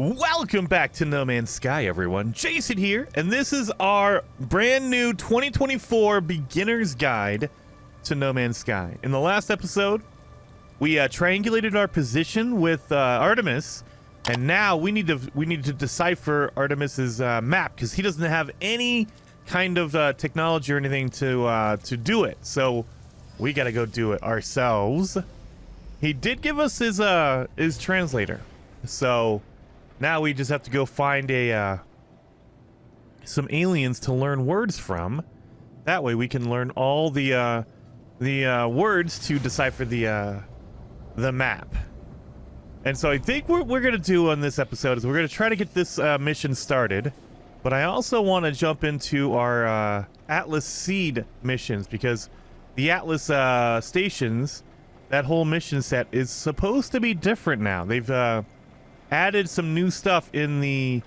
Welcome back to No Man's Sky, everyone. Jason here, and this is our brand new 2024 beginner's guide to No Man's Sky. In the last episode, we triangulated our position with Artemis, and now we need to decipher Artemis's map because he doesn't have any kind of technology or anything to do it. So we got to go do it ourselves. He did give us his translator, so now we just have to go find some aliens to learn words from. That way we can learn all the words to decipher the map. And so I think what we're gonna do on this episode is we're gonna try to get this mission started. But I also want to jump into our Atlas seed missions, because the Atlas stations, that whole mission set is supposed to be different now. They've added some new stuff in the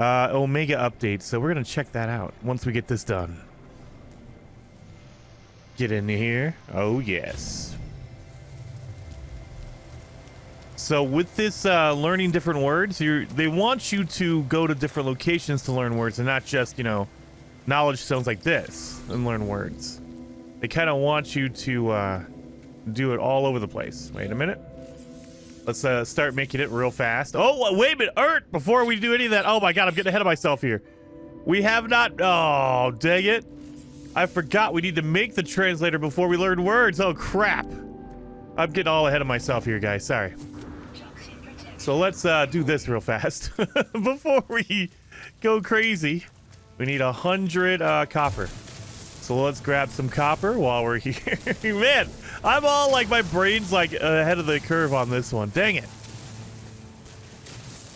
Omega update, so we're gonna check that out once we get this done. Get in here. Oh yes. So with this learning different words, they want you to go to different locations to learn words, and not just, you know, knowledge stones like this and learn words. They kind of want you to do it all over the place. Wait a minute. Let's start making it real fast. Oh, wait a minute, before we do any of that. Oh my god, I'm getting ahead of myself here. We have not, oh, dang it. I forgot we need to make the translator before we learn words. Oh crap. I'm getting all ahead of myself here, guys, sorry. So let's do this real fast before we go crazy. We need 100 copper. So let's grab some copper while we're here. Man, I'm all like, my brain's like ahead of the curve on this one. Dang it.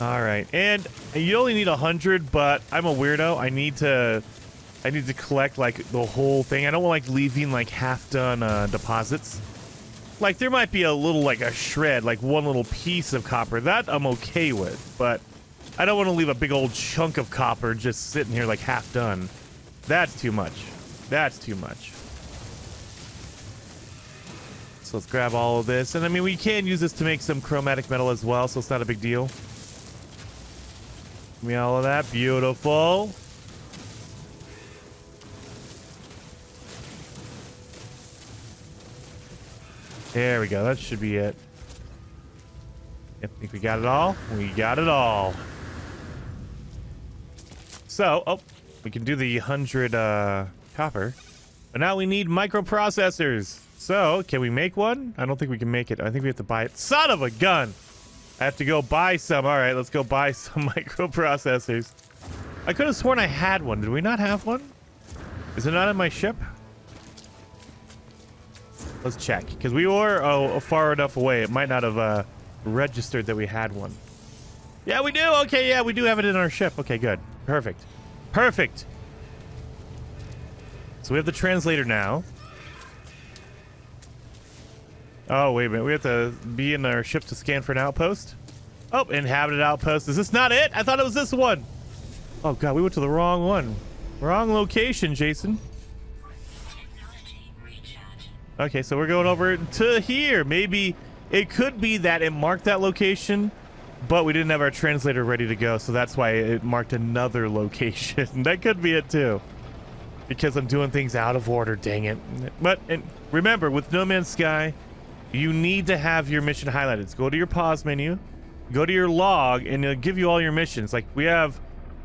All right, and you only need 100, but I'm a weirdo. I need to collect like the whole thing. I don't want like leaving like half-done deposits. Like there might be a little, like a shred, like one little piece of copper. That I'm okay with, but I don't want to leave a big old chunk of copper just sitting here like half done. That's too much. That's too much. So let's grab all of this. And I mean, we can use this to make some chromatic metal as well, so it's not a big deal. Give me all of that. Beautiful. There we go. That should be it. I think we got it all. We got it all. So, oh, we can do the 100 copper. But now we need microprocessors. So, can we make one? I don't think we can make it. I think we have to buy it. Son of a gun! I have to go buy some. All right, let's go buy some microprocessors. I could have sworn I had one. Did we not have one? Is it not in my ship? Let's check, because we were far enough away. It might not have registered that we had one. Yeah, we do. Okay, yeah, we do have it in our ship. Okay, good. Perfect. Perfect. So we have the translator now. Oh, wait a minute. We have to be in our ship to scan for an outpost. Oh, inhabited outpost. Is this not it? I thought it was this one. Oh, God, we went to the wrong one. Wrong location, Jason. Okay, so we're going over to here. Maybe it could be that it marked that location, but we didn't have our translator ready to go, so that's why it marked another location. That could be it too, because I'm doing things out of order, dang it. But and remember, with No Man's Sky, you need to have your mission highlighted. So go to your pause menu, go to your log, and it'll give you all your missions. Like we have,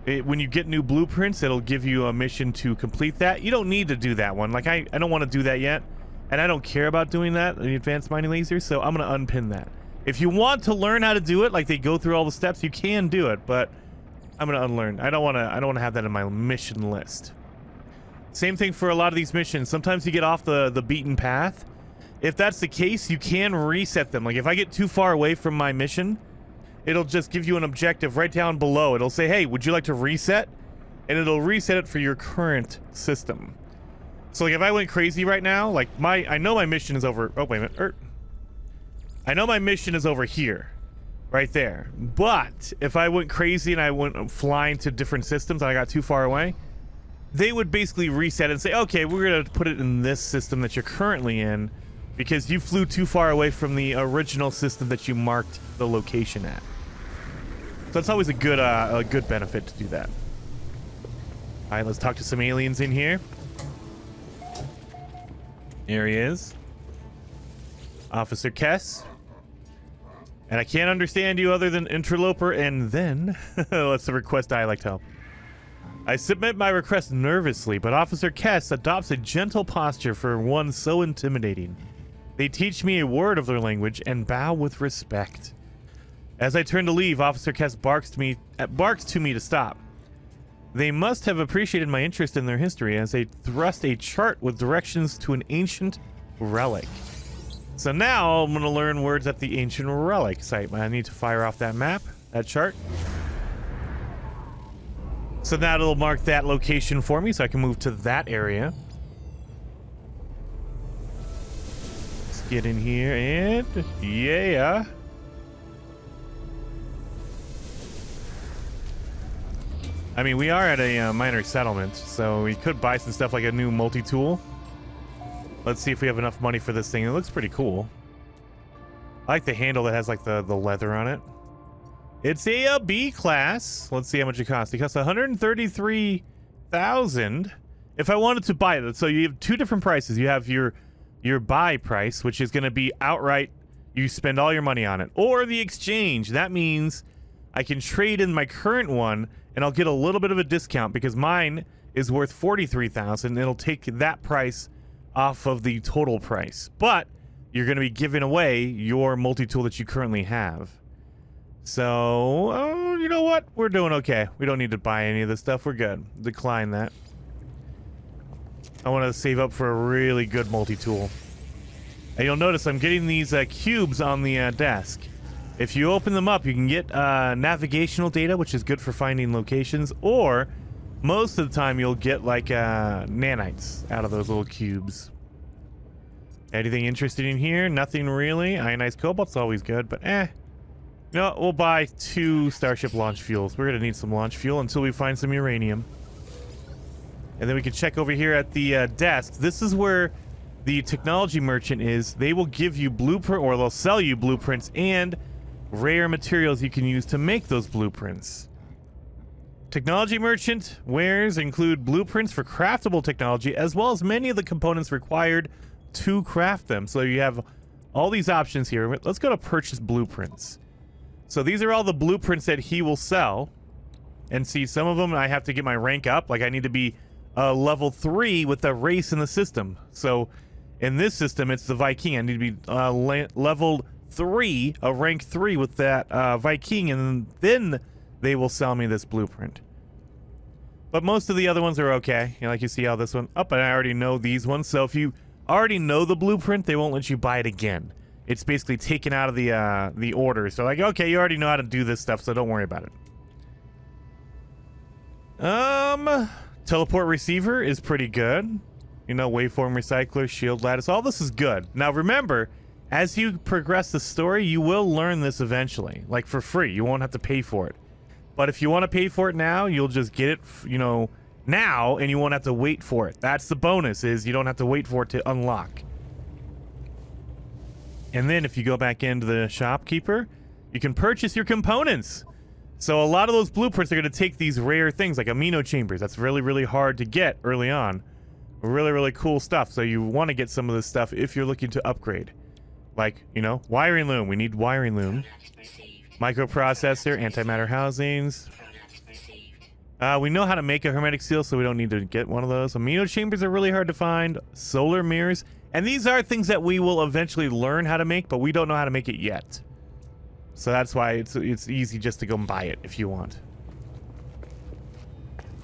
when you get new blueprints, it'll give you a mission to complete that. You don't need to do that one. Like I don't want to do that yet. And I don't care about doing that, the advanced mining laser, so I'm going to unpin that. If you want to learn how to do it, like they go through all the steps, you can do it, but I'm going to unlearn. I don't want to have that in my mission list. Same thing for a lot of these missions. Sometimes you get off the beaten path. If that's the case, you can reset them. Like if I get too far away from my mission, it'll just give you an objective right down below. It'll say, hey, would you like to reset? And it'll reset it for your current system. So like if I went crazy right now, like I know my mission is over. Oh, wait a minute. I know my mission is over here, right there. But if I went crazy and I went flying to different systems and I got too far away, they would basically reset it and say, okay, we're going to put it in this system that you're currently in because you flew too far away from the original system that you marked the location at. that's always a good benefit to do that. All right, let's talk to some aliens in here. Here he is. Officer Kess. And I can't understand you other than interloper, and then let's request dialect help. I submit my request nervously, but Officer Kess adopts a gentle posture for one so intimidating. They teach me a word of their language and bow with respect. As I turn to leave, Officer Kess barks to me to stop. They must have appreciated my interest in their history as they thrust a chart with directions to an ancient relic. So now I'm going to learn words at the ancient relic site. I need to fire off that map, that chart. So now it'll mark that location for me so I can move to that area. Let's get in here and yeah. I mean, we are at a minor settlement, so we could buy some stuff like a new multi-tool. Let's see if we have enough money for this thing. It looks pretty cool. I like the handle that has like the leather on it. It's a B class. Let's see how much it costs. It costs 133,000 if I wanted to buy it. So you have two different prices. You have your buy price, which is going to be outright. You spend all your money on it, or the exchange. That means I can trade in my current one and I'll get a little bit of a discount because mine is worth 43,000. It'll take that price off of the total price, but you're going to be giving away your multi-tool that you currently have. So, you know what? We're doing okay. We don't need to buy any of this stuff. We're good. Decline that. I want to save up for a really good multi-tool. And you'll notice I'm getting these cubes on the desk. If you open them up, you can get navigational data, which is good for finding locations, or most of the time you'll get like nanites out of those little cubes. Anything interested in here? Nothing really. Ionized cobalt's always good, but No, we'll buy 2 Starship launch fuels. We're gonna need some launch fuel until we find some uranium. And then we can check over here at the desk. This is where the technology merchant is. They will give you blueprint, or they'll sell you blueprints and rare materials you can use to make those blueprints. Technology merchant wares include blueprints for craftable technology, as well as many of the components required to craft them. So you have all these options here. Let's go to purchase blueprints. So these are all the blueprints that he will sell. And see, some of them I have to get my rank up. Like I need to be level 3 with the race in the system. So in this system, it's the Viking. I need to be leveled 3, a rank 3 with that Viking, and then they will sell me this blueprint. But most of the other ones are okay. You know, like you see how this one and I already know these ones. So if you already know the blueprint, they won't let you buy it again. It's basically taken out of the order. So like, okay, you already know how to do this stuff, so don't worry about it. Teleport receiver is pretty good. You know, waveform recycler, shield lattice, all this is good. Now remember, as you progress the story, you will learn this eventually, like for free. You won't have to pay for it. But if you want to pay for it now, you'll just get it, you know, now, and you won't have to wait for it. That's the bonus, is you don't have to wait for it to unlock. And then if you go back into the shopkeeper, you can purchase your components. So a lot of those blueprints are going to take these rare things like amino chambers. That's really, really hard to get early on. Really, really cool stuff. So you want to get some of this stuff if you're looking to upgrade. Like, you know, wiring loom. We need wiring loom. Microprocessor, antimatter housings. We know how to make a hermetic seal, so we don't need to get one of those. Amino chambers are really hard to find. Solar mirrors. And these are things that we will eventually learn how to make, but we don't know how to make it yet. So that's why it's easy just to go and buy it if you want.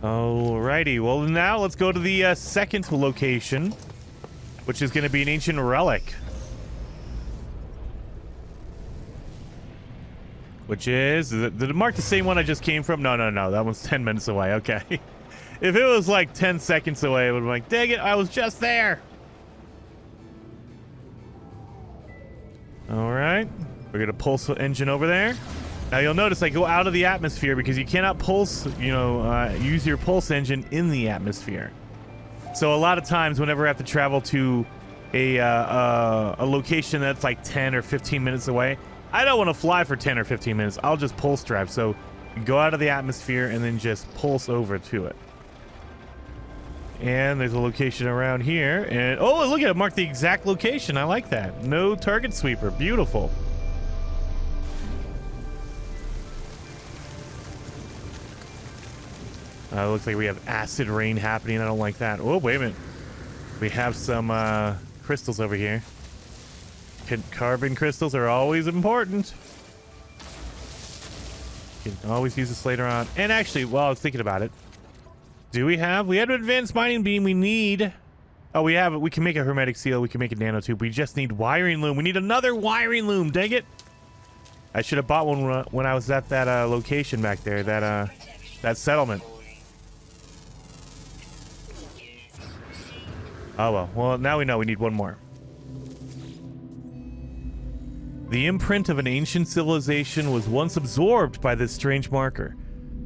Alrighty, well now let's go to the second location, which is going to be an ancient relic. Which is, did it mark the same one I just came from? No, that one's 10 minutes away, okay. If it was like 10 seconds away, it would be like, dang it, I was just there. Alright, we're going to pulse the engine over there. Now you'll notice I go out of the atmosphere because you cannot pulse, you know, use your pulse engine in the atmosphere. So a lot of times whenever I have to travel to a location that's like 10 or 15 minutes away, I don't want to fly for 10 or 15 minutes. I'll just pulse drive. So go out of the atmosphere, and then just pulse over to it. And there's a location around here. And oh, look at it. Mark the exact location. I like that. No target sweeper. Beautiful. Looks like we have acid rain happening. I don't like that. Oh, wait a minute. We have some crystals over here. Carbon crystals are always important. You can always use this later on. And actually, while I was thinking about it, we have an advanced mining beam. We need... Oh, we have it. We can make a hermetic seal. We can make a nanotube. We just need wiring loom. We need another wiring loom. Dang it. I should have bought one when I was at that location back there. That settlement. Oh, well. Well, now we know we need one more. The imprint of an ancient civilization was once absorbed by this strange marker.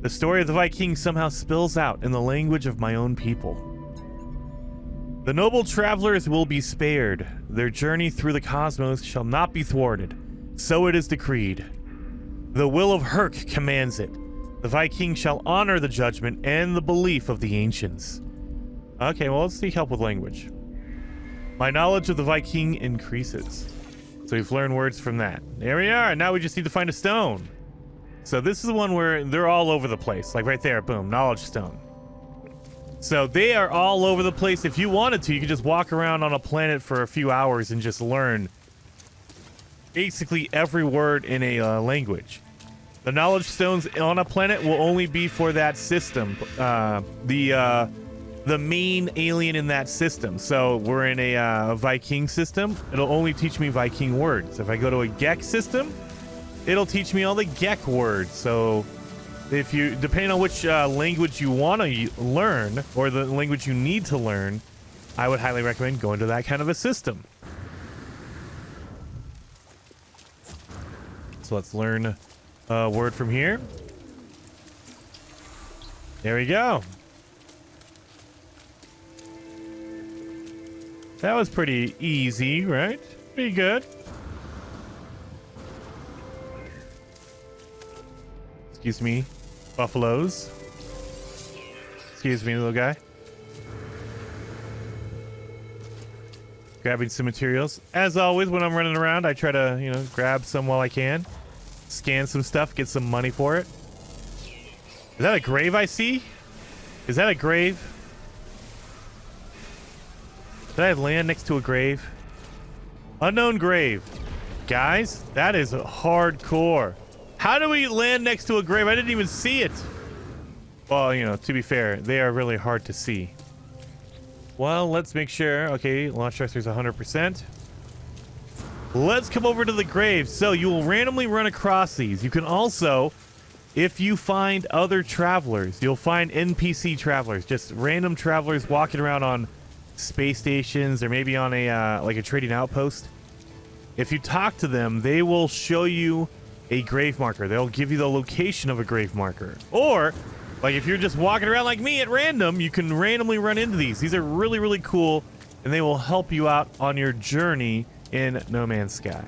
The story of the Vikings somehow spills out in the language of my own people. The noble travelers will be spared. Their journey through the cosmos shall not be thwarted. So it is decreed. The will of Herc commands it. The Viking shall honor the judgment and the belief of the ancients. Okay, well, let's seek help with language. My knowledge of the Viking increases. So we've learned words from that. There we are. Now we just need to find a stone. So this is the one where they're all over the place. Like right there, boom, knowledge stone. So they are all over the place. If you wanted to, you could just walk around on a planet for a few hours and just learn basically every word in a language. The knowledge stones on a planet will only be for that system. The main alien in that system. So we're in a Viking system. It'll only teach me Viking words. If I go to a Gek system, it'll teach me all the Gek words. So if you, depending on which language you want to learn or the language you need to learn, I would highly recommend going to that kind of a system. So let's learn a word from here. There we go. That was pretty easy, right? Pretty good. Excuse me, buffaloes. Excuse me, little guy. Grabbing some materials. As always, when I'm running around, I try to, you know, grab some while I can. Scan some stuff, get some money for it. Is that a grave I see? Is that a grave? Did I land next to a grave? Unknown grave. Guys, that is hardcore. How do we land next to a grave? I didn't even see it. Well, you know, to be fair, they are really hard to see. Well, let's make sure. Okay, launch thrusters 100%. Let's come over to the grave. So you will randomly run across these. You can also, if you find other travelers, you'll find NPC travelers, just random travelers walking around on space stations or maybe on a like a trading outpost. If you talk to them, they will show you a grave marker. They'll give you the location of a grave marker. Or like if you're just walking around like me at random, you can randomly run into these. These are really, really cool, and they will help you out on your journey in No Man's Sky.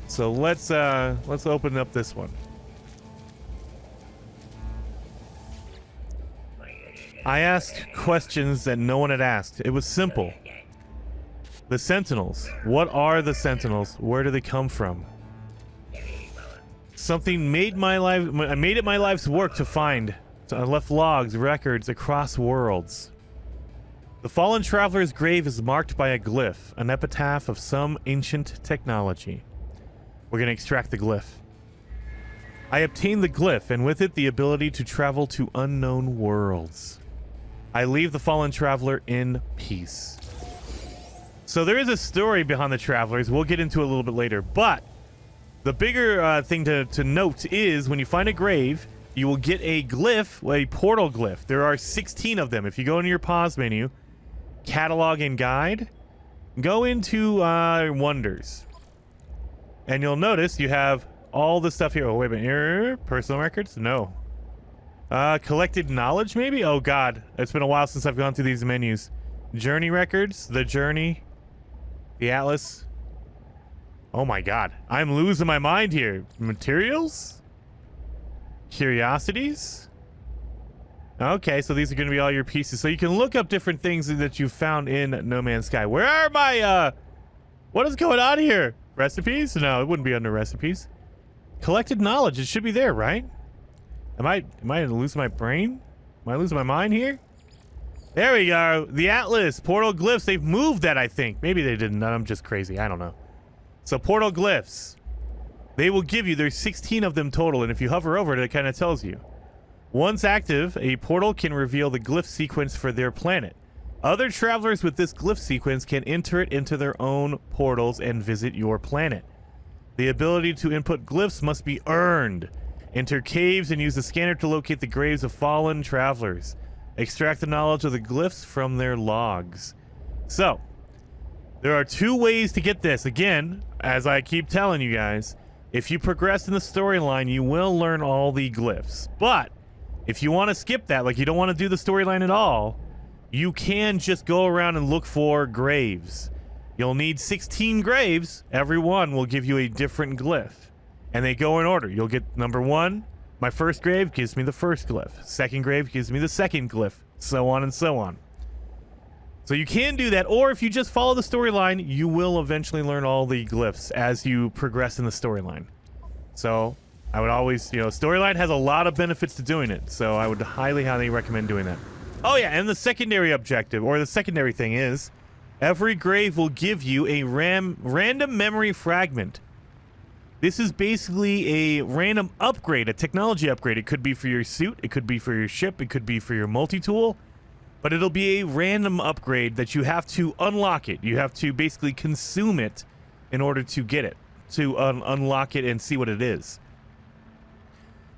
So let's open up this one. I asked questions that no one had asked. It was simple. The Sentinels. What are the Sentinels? Where do they come from? Something made my life. I made it my life's work to find. So I left logs, records across worlds. The fallen traveler's grave is marked by a glyph, an epitaph of some ancient technology. We're gonna extract the glyph. I obtained the glyph, and with it the ability to travel to unknown worlds. I leave the fallen traveler in peace. So there is a story behind the travelers. We'll get into it a little bit later. But the bigger thing to note is when you find a grave, you will get a glyph, a portal glyph. There are 16 of them. If you go into your pause menu, catalog and guide, go into wonders. And you'll notice you have all the stuff here. Oh, wait a minute. Here, personal records? No. Collected knowledge, maybe? Oh, God. It's been a while since I've gone through these menus. Journey records, the journey, the atlas. Oh, my God. I'm losing my mind here. Materials? Curiosities. Okay, so these are going to be all your pieces. So you can look up different things that you found in No Man's Sky. Where are my, what is going on here? Recipes? No, it wouldn't be under recipes. Collected knowledge. It should be there, right? Am I losing my brain? Am I losing my mind here? There we go. The Atlas. Portal glyphs. They've moved that, I think. Maybe they didn't. I'm just crazy. I don't know. So portal glyphs. They will give you, there's 16 of them total, and if you hover over it, it kind of tells you. Once active, a portal can reveal the glyph sequence for their planet. Other travelers with this glyph sequence can enter it into their own portals and visit your planet. The ability to input glyphs must be earned. Enter caves and use the scanner to locate the graves of fallen travelers. Extract the knowledge of the glyphs from their logs. So, there are 2 ways to get this. Again, as I keep telling you guys, if you progress in the storyline, you will learn all the glyphs. But if you want to skip that, like you don't want to do the storyline at all, you can just go around and look for graves. You'll need 16 graves. Every one will give you a different glyph. And they go in order. You'll get number 1. My first grave gives me the first glyph. Second grave gives me the second glyph. So on and so on. So you can do that, or if you just follow the storyline, you will eventually learn all the glyphs as you progress in the storyline. So I would always, storyline has a lot of benefits to doing it, so I would highly, highly recommend doing that. Oh yeah, and the secondary objective, or the secondary thing is, every grave will give you a random memory fragment. This is basically a random upgrade, a technology upgrade. It could be for your suit, it could be for your ship, it could be for your multi-tool. But it'll be a random upgrade that you have to unlock it. You have to basically consume it in order to get it, to unlock it and see what it is.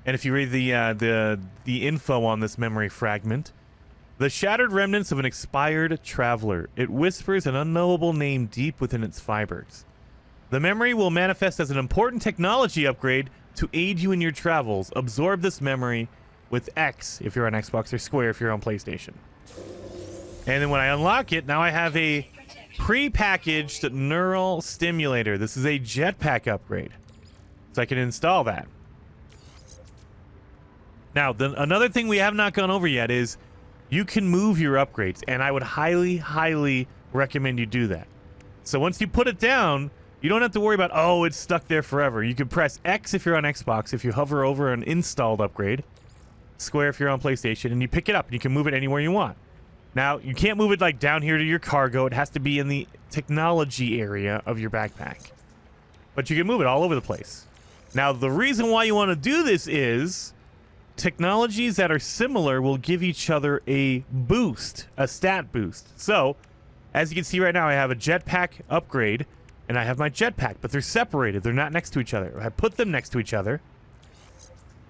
And if you read the info on this memory fragment, the shattered remnants of an expired traveler. It whispers an unknowable name deep within its fibers. The memory will manifest as an important technology upgrade to aid you in your travels. Absorb this memory with X if you're on Xbox or Square if you're on PlayStation. And then when I unlock it, now I have a pre-packaged neural stimulator. This is a jetpack upgrade. So I can install that. Now, another thing we have not gone over yet is you can move your upgrades, and I would highly, highly recommend you do that. So once you put it down, you don't have to worry about, oh, it's stuck there forever. You can press X if you're on Xbox, if you hover over an installed upgrade, Square if you're on PlayStation, and you pick it up, and you can move it anywhere you want. Now, you can't move it like down here to your cargo. It has to be in the technology area of your backpack. But you can move it all over the place. Now, the reason why you want to do this is technologies that are similar will give each other a boost, a stat boost. So, as you can see right now, I have a jetpack upgrade, and I have my jetpack, but they're separated. They're not next to each other. I put them next to each other.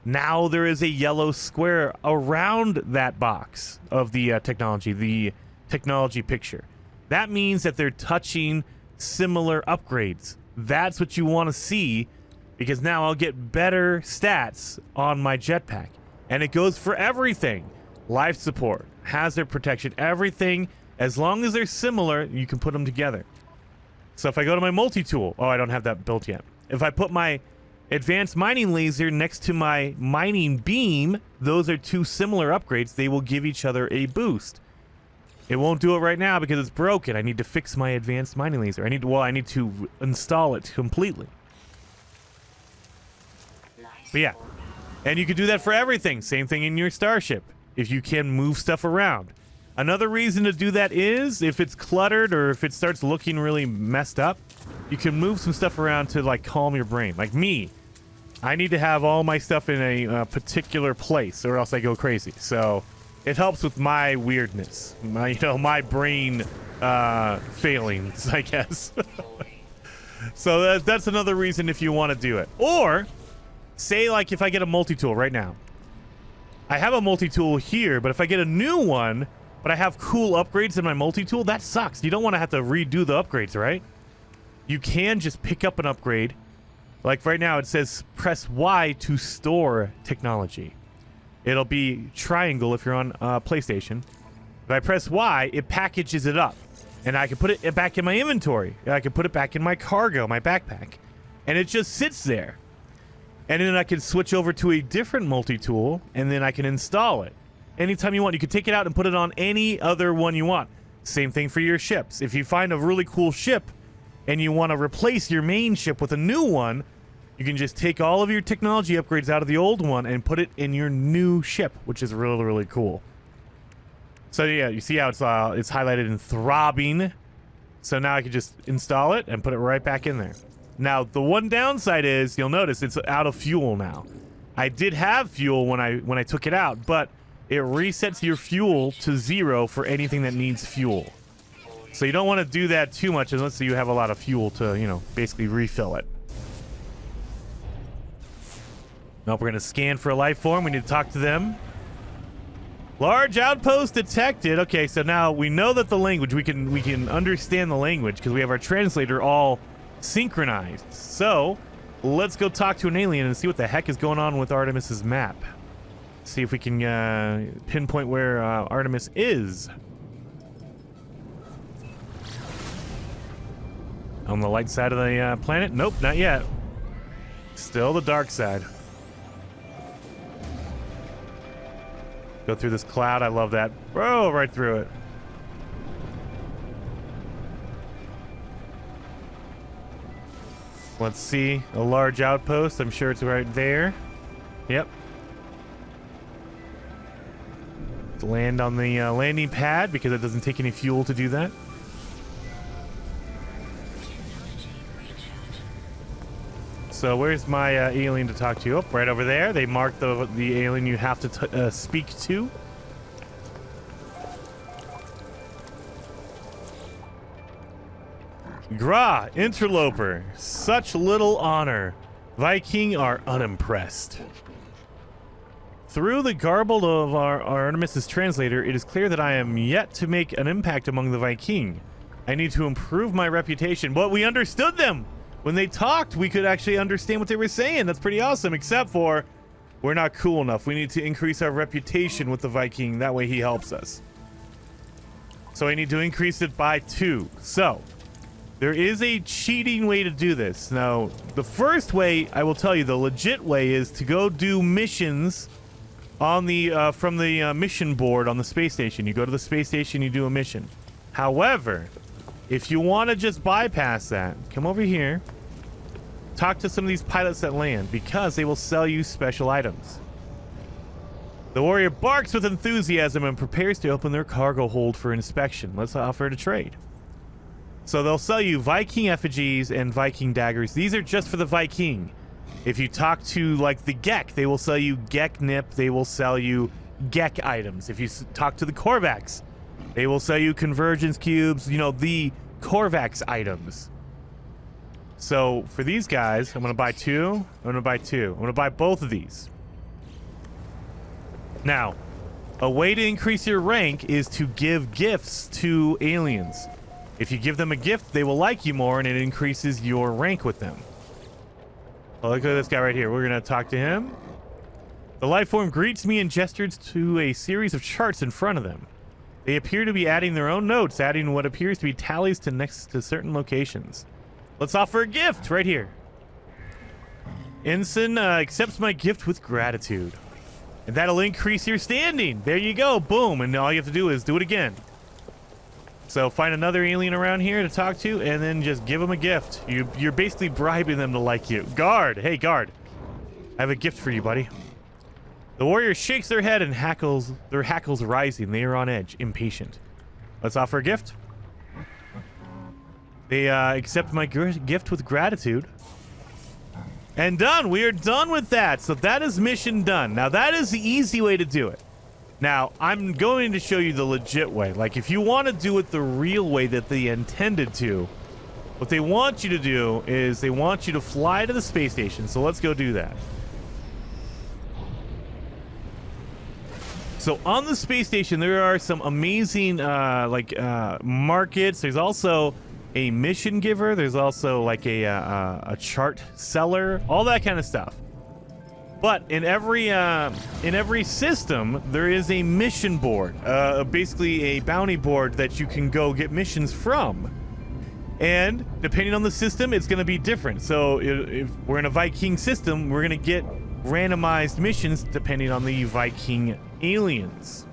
Now there is a yellow square around that box of the technology picture. That means that they're touching similar upgrades. That's what you want to see, because now I'll get better stats on my jetpack. And it goes for everything. Life support, hazard protection, everything. As long as they're similar, you can put them together. So if I go to my multi-tool, oh, I don't have that built yet. If I put my advanced mining laser next to my mining beam, those are 2 similar upgrades. They will give each other a boost. It won't do it right now because it's broken. I need to fix my advanced mining laser. I need to install it completely. But yeah, and you can do that for everything. Same thing in your starship, if you can move stuff around. Another reason to do that is if it's cluttered or if it starts looking really messed up, you can move some stuff around to like calm your brain. Like me, I need to have all my stuff in a particular place or else I go crazy. So it helps with my weirdness, my brain failings, I guess. So that's another reason if you want to do it. Or say like if I get a multi-tool right now, I have a multi-tool here, but if I get a new one, but I have cool upgrades in my multi-tool, that sucks. You don't want to have to redo the upgrades, right? You can just pick up an upgrade. Like right now, it says press Y to store technology. It'll be triangle if you're on PlayStation. If I press Y, it packages it up. And I can put it back in my inventory. I can put it back in my cargo, my backpack. And it just sits there. And then I can switch over to a different multi-tool, and then I can install it. Anytime you want, you can take it out and put it on any other one you want. Same thing for your ships. If you find a really cool ship and you want to replace your main ship with a new one, you can just take all of your technology upgrades out of the old one and put it in your new ship, which is really, really cool. So yeah, you see how it's highlighted in throbbing. So now I can just install it and put it right back in there. Now, the one downside is, you'll notice it's out of fuel now. I did have fuel when I took it out, but it resets your fuel to 0 for anything that needs fuel. So you don't want to do that too much unless you have a lot of fuel to, you know, basically refill it. Nope, we're going to scan for a life form. We need to talk to them. Large outpost detected. Okay, so now we know that the language, we can understand the language because we have our translator all synchronized. So let's go talk to an alien and see what the heck is going on with Artemis's map. See if we can pinpoint where Artemis is. On the light side of the planet? Nope, not yet. Still the dark side. Go through this cloud. I love that. Bro, right through it. Let's see. A large outpost. I'm sure it's right there. Yep. Let's land on the landing pad because it doesn't take any fuel to do that. So where's my alien to talk to? Oh, right over there. They marked the alien you have to speak to. Gra, interloper. Such little honor. Viking are unimpressed. Through the garble of our Artemis's translator, it is clear that I am yet to make an impact among the Viking. I need to improve my reputation. But we understood them. When they talked, we could actually understand what they were saying. That's pretty awesome, except for we're not cool enough. We need to increase our reputation with the Viking. That way he helps us. So I need to increase it by 2. So there is a cheating way to do this. Now, the first way, I will tell you, the legit way is to go do missions on the from the mission board on the space station. You go to the space station, you do a mission. However, if you want to just bypass that, come over here, talk to some of these pilots that land, because they will sell you special items. The warrior barks with enthusiasm and prepares to open their cargo hold for inspection. Let's offer to trade. So they'll sell you Viking effigies and Viking daggers. These are just for the Viking. If you talk to, like, the Gek, they will sell you Gek nip. They will sell you Gek items. If you talk to the Korvax, they will sell you convergence cubes, you know, the Korvax items. So for these guys, I'm going to buy 2. I'm going to buy 2. I'm going to buy both of these. Now, a way to increase your rank is to give gifts to aliens. If you give them a gift, they will like you more, and it increases your rank with them. Oh, look at this guy right here. We're going to talk to him. The life form greets me and gestures to a series of charts in front of them. They appear to be adding their own notes, adding what appears to be tallies to next to certain locations. Let's offer a gift right here. Ensign accepts my gift with gratitude. And that'll increase your standing. There you go. Boom. And all you have to do is do it again. So find another alien around here to talk to, and then just give them a gift. You're basically bribing them to like you. Guard. Hey, guard. I have a gift for you, buddy. The warrior shakes their head and hackles, their hackles rising. They are on edge, impatient. Let's offer a gift. They accept my gift with gratitude. And done. We are done with that. So that is mission done. Now, that is the easy way to do it. Now, I'm going to show you the legit way. Like, if you want to do it the real way that they intended to, what they want you to do is they want you to fly to the space station. So let's go do that. So on the space station, there are some amazing markets. There's also a mission giver. There's also like a chart seller, all that kind of stuff. But in every system, there is a mission board, basically a bounty board that you can go get missions from. And depending on the system, it's going to be different. So if we're in a Viking system, we're going to get randomized missions depending on the Viking aliens.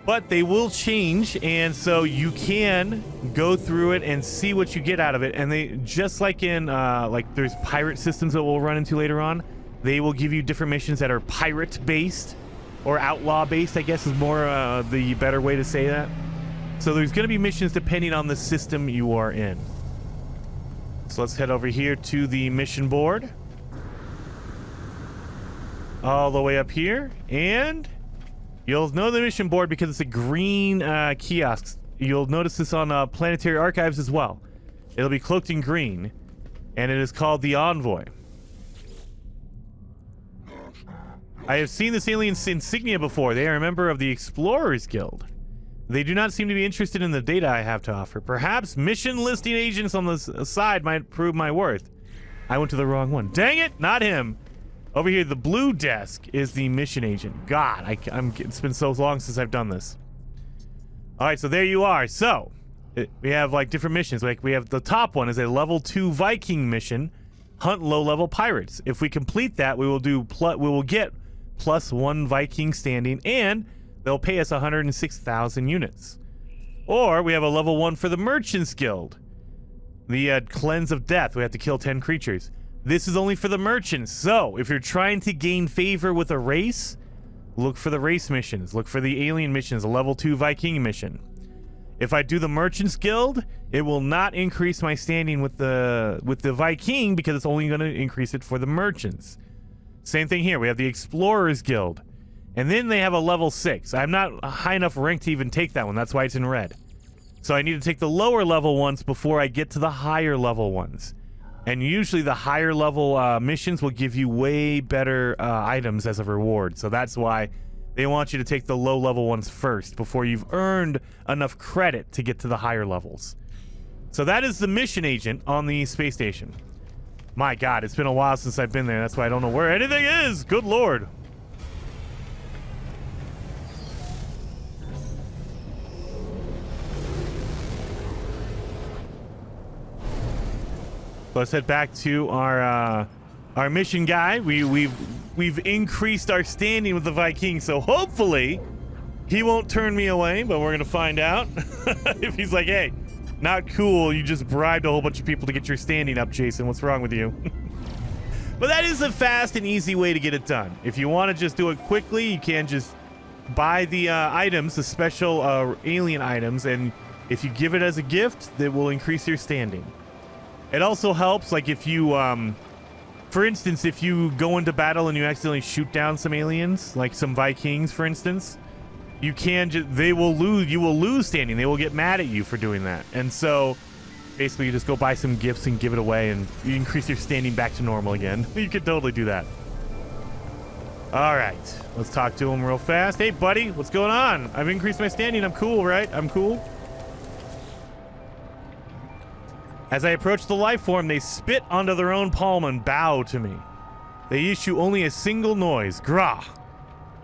But they will change, and so you can go through it and see what you get out of it. And they, just like in like there's pirate systems that we'll run into later on, they will give you different missions that are pirate based or outlaw based, I guess is more the better way to say that. So there's going to be missions depending on the system you are in. So let's head over here to the mission board. All the way up here, and you'll know the mission board because it's a green kiosk. You'll notice this on Planetary Archives as well. It'll be cloaked in green, and it is called the Envoy. I have seen this alien insignia before. They are a member of the Explorers Guild. They do not seem to be interested in the data I have to offer. Perhaps mission listing agents on the side might prove my worth. I went to the wrong one. Dang it, not him. Over here, the blue desk is the mission agent. God, it's been so long since I've done this. All right, so there you are. So we have like different missions. Like we have the top one is a level 2 Viking mission, hunt low-level pirates. If we complete that, we will get +1 Viking standing, and they'll pay us 106,000 units. Or we have a level 1 for the Merchants Guild, the Cleanse of Death. We have to kill 10 creatures. This is only for the merchants. So if you're trying to gain favor with a race, look for the race missions. Look for the alien missions, a level 2 Viking mission. If I do the Merchants Guild, it will not increase my standing with the Viking because it's only going to increase it for the merchants. Same thing here. We have the Explorers Guild. And then they have a level 6. I'm not high enough rank to even take that one. That's why it's in red. So I need to take the lower level ones before I get to the higher level ones. And usually the higher level missions will give you way better items as a reward. So that's why they want you to take the low level ones first before you've earned enough credit to get to the higher levels. So that is the mission agent on the space station. My God, it's been a while since I've been there. That's why I don't know where anything is. Good Lord. Let's head back to our mission guy. We've increased our standing with the Viking, so hopefully he won't turn me away, but we're gonna find out. If he's like, hey, not cool, you just bribed a whole bunch of people to get your standing up, Jason. What's wrong with you? But that is a fast and easy way to get it done. If you want to just do it quickly, you can just buy the items, the special alien items, and if you give it as a gift, that will increase your standing. It also helps, like if you, for instance, if you go into battle and you accidentally shoot down some aliens, like some Vikings, for instance, you can just, you will lose standing. They will get mad at you for doing that. And so basically you just go buy some gifts and give it away and you increase your standing back to normal again. You could totally do that. All right, let's talk to him real fast. Hey buddy, what's going on? I've increased my standing. I'm cool, right? I'm cool. As I approach the life form, they spit onto their own palm and bow to me. They issue only a single noise, grah.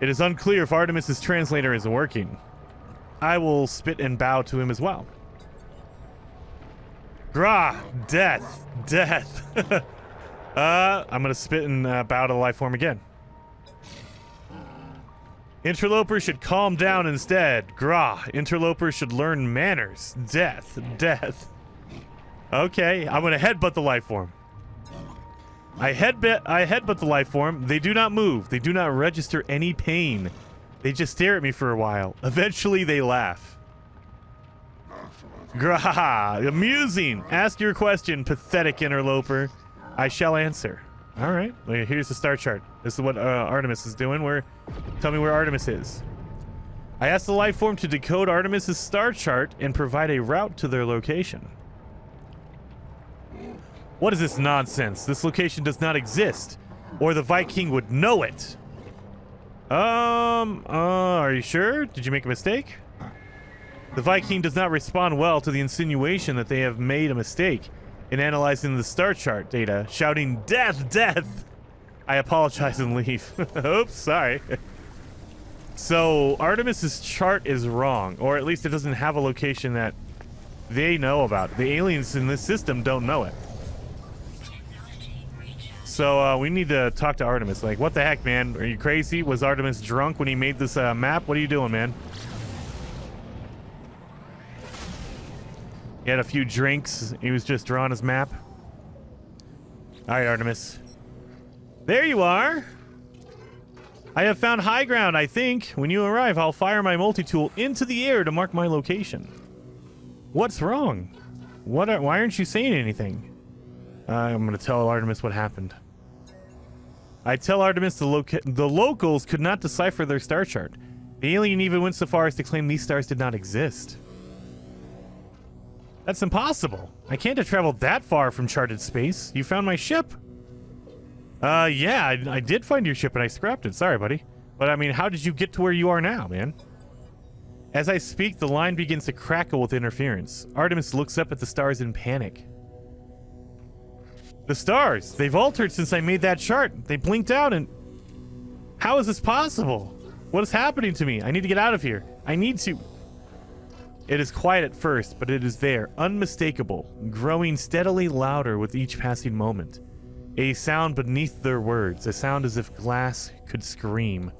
It is unclear if Artemis's translator is working. I will spit and bow to him as well. Grah, death, death. I'm gonna spit and bow to the life form again. Interlopers should calm down instead. Grah, interlopers should learn manners. Death, death. Okay, I'm gonna headbutt the life form. I headbutt the life form. They do not move. They do not register any pain. They just stare at me for a while. Eventually, they laugh. Grah, amusing. Ask your question, pathetic interloper. I shall answer. All right, here's the star chart. This is what Artemis is doing. Tell me where Artemis is. I asked the life form to decode Artemis's star chart and provide a route to their location. What is this nonsense? This location does not exist, or the Viking would know it. Are you sure? Did you make a mistake? The Viking does not respond well to the insinuation that they have made a mistake in analyzing the star chart data, shouting, "Death, death!" I apologize and leave. Oops, sorry. So, Artemis's chart is wrong, or at least it doesn't have a location that they know about it. The aliens in this system don't know it. So we need to talk to Artemis. Like, what the heck, man? Are you crazy? Was Artemis drunk when he made this map? What are you doing, man? He had a few drinks. He was just drawing his map. All right, Artemis. There you are. I have found high ground, I think. When you arrive, I'll fire my multi-tool into the air to mark my location. What's wrong? Why aren't you saying anything? I'm going to tell Artemis what happened. I tell Artemis the locals could not decipher their star chart. The alien even went so far as to claim these stars did not exist. That's impossible. I can't have traveled that far from charted space. You found my ship? Yeah, I did find your ship and I scrapped it. Sorry, buddy. But I mean, how did you get to where you are now, man? As I speak, the line begins to crackle with interference. Artemis looks up at the stars in panic. The stars! They've altered since I made that chart. They blinked out and... How is this possible? What is happening to me? I need to get out of here. I need to... It is quiet at first, but it is there, unmistakable, growing steadily louder with each passing moment. A sound beneath their words, a sound as if glass could scream.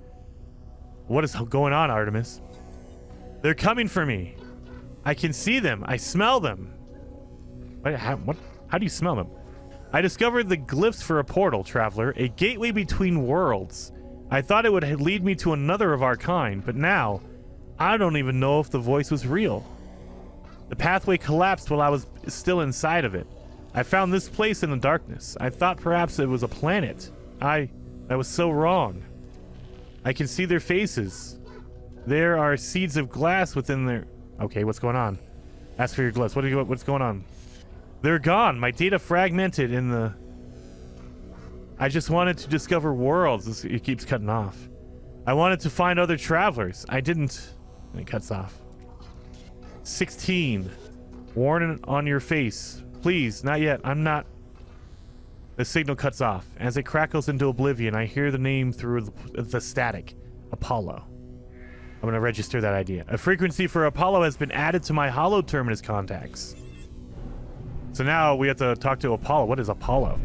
What is going on, Artemis? They're coming for me. I can see them. I smell them. Wait, how do you smell them? I discovered the glyphs for a portal, traveler, a gateway between worlds. I thought it would lead me to another of our kind, but now... I don't even know if the voice was real. The pathway collapsed while I was still inside of it. I found this place in the darkness. I thought perhaps it was a planet. I was so wrong. I can see their faces. There are seeds of glass within their... Okay, what's going on? Ask for your gloves. What's going on? They're gone. My data fragmented in the... I just wanted to discover worlds. It keeps cutting off. I wanted to find other travelers. I didn't... And it cuts off. 16. Warning on your face. Please, not yet. I'm not... The signal cuts off. As it crackles into oblivion, I hear the name through the static. Apollo. I'm going to register that idea. A frequency for Apollo has been added to my holo terminus contacts. So now we have to talk to Apollo. What is Apollo?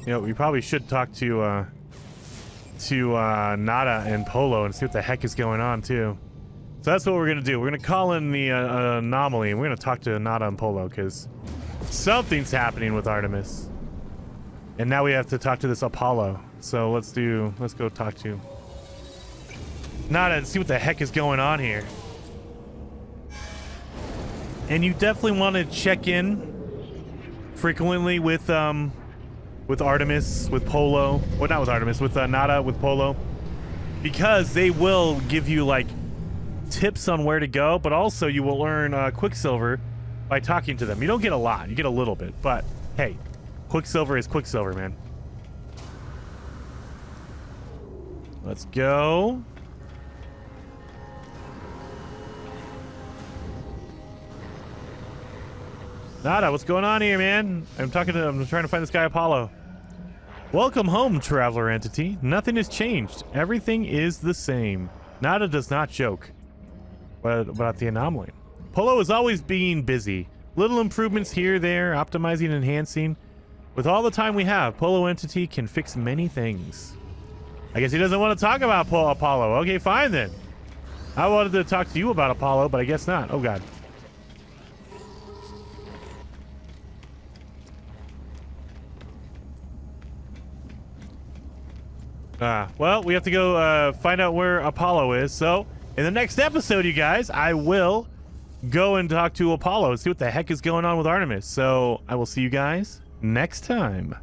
You know, we probably should talk to Nada and Polo and see what the heck is going on, too. So that's what we're going to do. We're going to call in the anomaly, and we're going to talk to Nada and Polo, because something's happening with Artemis. And now we have to talk to this Apollo. So let's go talk to Nada and see what the heck is going on here. And you definitely want to check in frequently with Artemis, with Polo. Well, not with Artemis, with Nada, with Polo. Because they will give you, like, tips on where to go, but also you will earn Quicksilver by talking to them. You don't get a lot. You get a little bit. But, hey, Quicksilver is Quicksilver, man. Let's go. Nada, what's going on here, man? I'm trying to find this guy Apollo. Welcome home, traveler entity. Nothing has changed. Everything is the same. Nada does not joke about the anomaly. Polo is always being busy. Little improvements here, there, optimizing, enhancing. With all the time we have, Polo entity can fix many things. I guess he doesn't want to talk about Apollo. Okay, fine then. I wanted to talk to you about Apollo, but I guess not. Oh, God. Well, we have to go find out where Apollo is. So, in the next episode, you guys, I will go and talk to Apollo and see what the heck is going on with Artemis. So, I will see you guys next time.